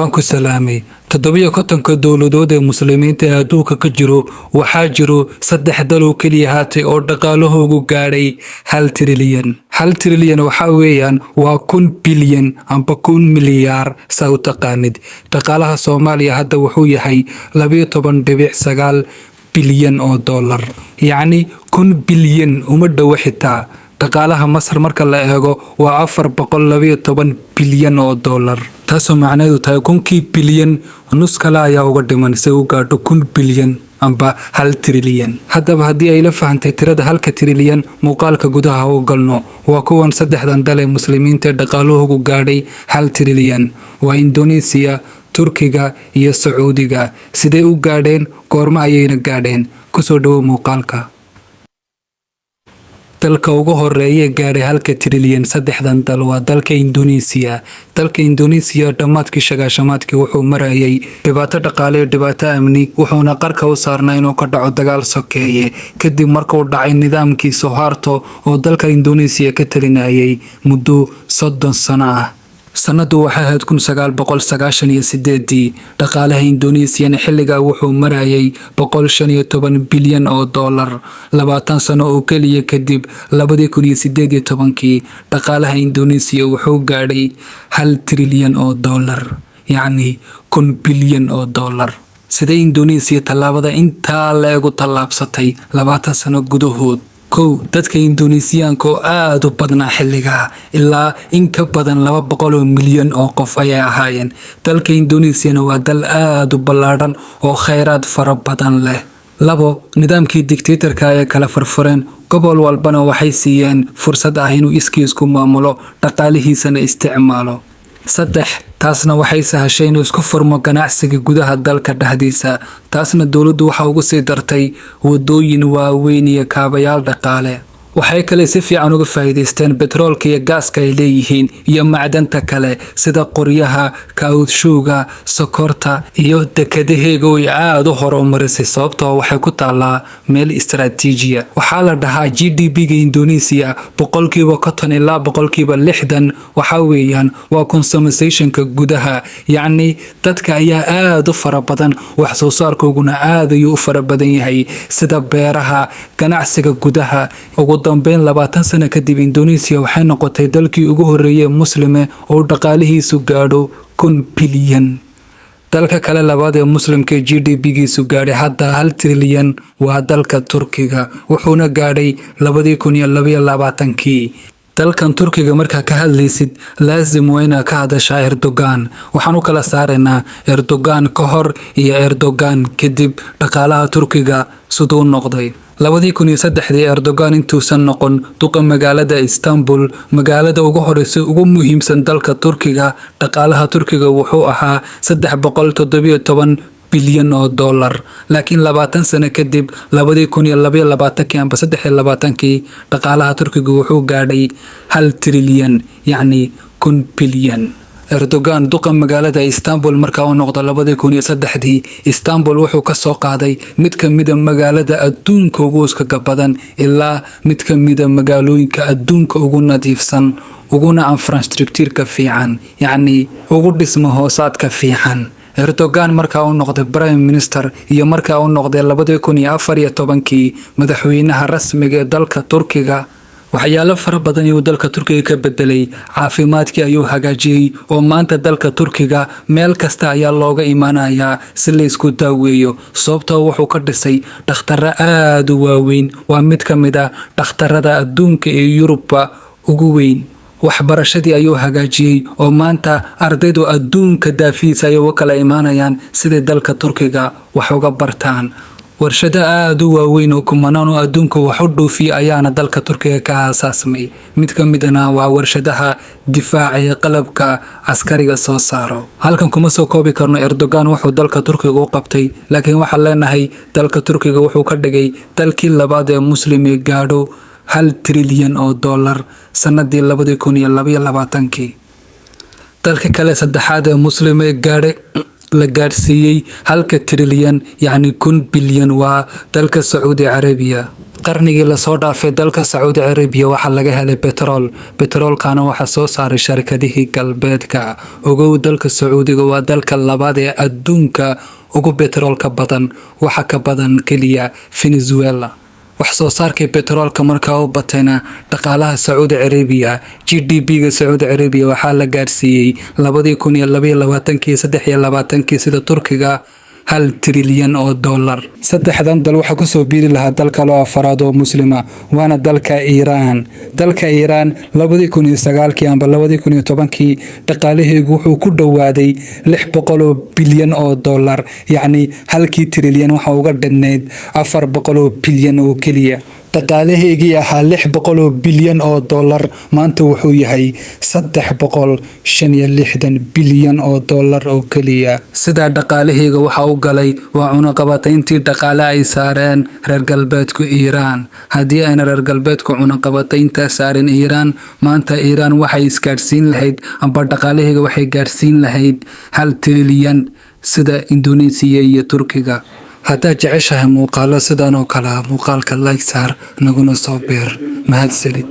waan ku salaamay. 7 dowladood ee muslimiinta ee adduunka ka jiro waxaa jiro 3 dal oo kaliya haatay oo dhaqaalahoodu gaadhay 1 trilyan. 1 trilyan waxa weeyaan waa 1 bilyan amba 1 milyaar saa u taqaanid. Dhaqaalaha Soomaaliya hadda wuxuu yahay 12.9 bilyan oo dollar. Yacni 1 bilyan uma dhow xitaa. dhaqaalaha Masar marka la eego waa 412 bilyan oo dollar. taasoo macnaheedu tahay 1 bilyan nus kale ayaa uga dhiman si uu gaadho 1 bilyan amba 1 trilyan. haddaba haddii ay la fahantay tirada 1 trilyan muuqaalka gudaha u galno waa kuwan 3 dal ee muslimiinta ee dhaqaalahoodu gaadhay 1 trilyan. waa Indonesia, Turkiga iyo Sacuudiga. sidee u gaadheen, goorma ayayna gaadheen? kusoo dhawow muuqaalka. dalka ugu horeeya gaadhay 1 trilyan 3 dal waa dalka Indonesia. dalka Indonesia dhamaadkii shagaashamaadkii wuxuu marayay dhibaato dhaqaale iyo dhibaato amni, wuxuuna qarka u saarnaa inuu ka dhaco dagaal sokeeye kadib markuu dhacay nidaamkii Suharto oo dalka Indonesia ka talinayay muddo 30 sano ah. sanadu waxay ahayd 1998. dhaqaalaha Indonesia xilliga wuxuu marayay 115 bilyan oo dollar. 20 sano oo kaliya kadib 2018 dhaqaalaha Indonesia wuxuu gaadhay 1 trilyan oo dollar, yacni 1 bilyan oo dollar. sidee Indonesia tallaabada intaa leegu tallaabsatay 20 sano gudahood? dadka Indonesiyaanka oo aad u badnaa xilliga ilaa in ka badan 200 milyan oo qof ayay ahaayeen. dalka Indonesia waa dal aad u ballaaran oo kheyraad fara badan leh. 2 nidaamkii dictatorka ay kala furfureen, gobol walbana waxay siiyeen fursad ah inuu iskiis ku maamulo dhaqaalihiisana isticmaalo. 3 taasna waxay sahashay inuu isku furmo ganacsiga gudaha dalka dhexdiisa. taasna dowladdu waxa ugu sii dartay wadooyin waaweyn iyo kaabayaal dhaqaale. waxay kale si fiican uga faa'iideysteen petroolka iyo gaaska ay leeyihiin iyo macdanta kale sida qoryaha, kaawdshuuga, sokorta iyo dekadaheega oo aad u horumarisay sababtoo waxay ku taalaa meel istaraatiijiya. waxaa la dhahaa GDP-ga Indonesia 50% ilaa 60% waxa weeyaan waa consumption-ka gudaha, yacni dadka ayaa aad u fara badan, wax soo saarkooguna aad ayuu u fara badan yahay sida beeraha, ganacsiga gudaha. ugu dambeyn 20 sano kadib Indonesia waxay noqotay dalkii ugu horeeyay muslime oo dhaqaalihiisu gaadho 1 bilyan. dalka kale labaad ee muslimka GDP-giisu gaadhay hadda 1 trilyan waa dalka Turkiga, wuxuuna gaadhay 2022. dalkan Turkiga markaa ka hadlaysid laazim waa inaad ka hadashaa Erdogan. waxaan u kala saaraynaa Erdogan ka hor iyo Erdogan kadib dhaqaalaha Turkiga siduu noqday. 2003 Erdogan intuusan noqon duqa magaalada Istanbul, magaalada ugu horeysa ugu muhiimsan dalka Turkiga, dhaqaalaha Turkiga wuxuu ahaa 317 bilyan oo dollar. laakiin 20 sano kadib 2022 amba 23 dhaqaalaha Turkiga wuxuu gaadhay 1 trilyan, yacni 1 bilyan. Erdogan duqa magaalada Istanbul markaa uu noqdo 2003 Istanbul wuxuu ka soo qaaday mid ka mid ah magaalada adduunka ugu iskaga badan ilaa mid ka mid ah magaalooyinka adduunka ugu nadiifsan, uguna infrastructure-ka fiican, yacni ugu dhismo hoosaadka fiican. Erdogan markaa uu noqday prime minister iyo markaa uu noqday 2014 madaxweynaha rasmiga ee dalka Turkiga. waxyaalo fara badan ayuu dalka Turkiga ka bedelay. caafimaadkii ayuu hagaajiyay oo maanta dalka Turkiga meel kasta ayaa looga imaanayaa si la isku daaweeyo sababtoo wuxuu ka dhisay dhakhtarro aad u waaweyn. waa mid ka mid ah dhakhtarrada adduunka ee Yurubba ugu weyn. waxbarashadii ayuu hagaajiyay oo maanta ardaydu adduunka daafiisa ay uga kala imaanayaan sidii dalka Turkiga wax uga bartaan. warshado aad u waaweyn oo kumanaan oo adduunka wax u dhoofiya ayaana dalka Turkiga ka aasaasmay. mid ka mid ah waa warshadaha difaaca ee qalabka askariga soo saaro. halkan kuma soo koobi karno Erdogan wuxuu dalka Turkiga u qabtay, laakiin waxaan leenahay dalka Turkiga wuxuu ka dhigay dalkii labaad ee muslim ee gaadho 1 trilyan oo dollar sanadii 2022. dalka kale saddexaad ee muslim ee gaadhay la gaarsiiyay 1 trilyan, yacni 1 bilyan waa dalka Saudi Arabia. qarnigii lasoo dhaafay dalka Sacuudi Carabiya waxaa laga helay betroolkana waxaa soo saaray sharkadihii galbeedka. Ogow dalka Sacuudiga waa dalka labaad ee adduunka ugu betroolka badan, waxa ka badan kaliya Venezuela. wax soo saarka betroolka markaa u batayna dhaqaalaha Sacuudi Carabiya GDP-ga Sacuudi Carabiya waxaa la gaarsiiyay 2022 sida Turkiga $1 trilyan. saddexdan dal waxa ku soo biiri lahaa dalka loo afaraad oo muslima waana dalka Iiraan. 2009 amba 2010 dhaqaalaheegu wuxuu ku dhawaaday $600 bilyan, yacni $1 trilyan waxa uga dhanneyd $400 bilyan oo kaliya. dhaqaalaheegii ahaa $600 bilyan maanta wuxuu yahay $365 bilyan oo kaliya. Sida dhaqaalaheega waxa uu galay waa cunaqabatayntii dhaqaale ay saareen reer galbeedku Iiraan. Haddii ayna reer galbeedku cunaqabataynta saarin Iiraan, maanta Iiraan waxay isgaarsiin lahayd amba dhaqaalaheega waxay gaarsiin lahayd $1 trilyan sida Indonesia iyo Turkiga. haddaad jeceshahay muuqaalo sidan oo kale muuqaalka like saar naguna soo beer mahadsanid.